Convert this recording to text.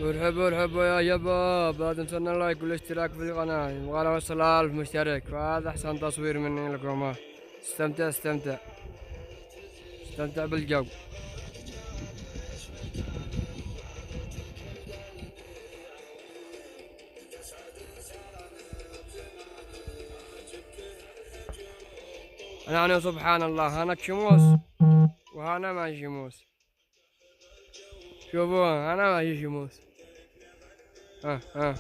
مرحبا مرحبا يا شباب، لا تنسون اللايك والاشتراك في القناة، يبغى اوصل 1000 مشترك، وهذا احسن تصوير مني لكم. استمتع استمتع استمتع بالجو. يعني سبحان الله، هناك شموس وهنا ما شموس. شوفوا، انا ما شموس. ها ها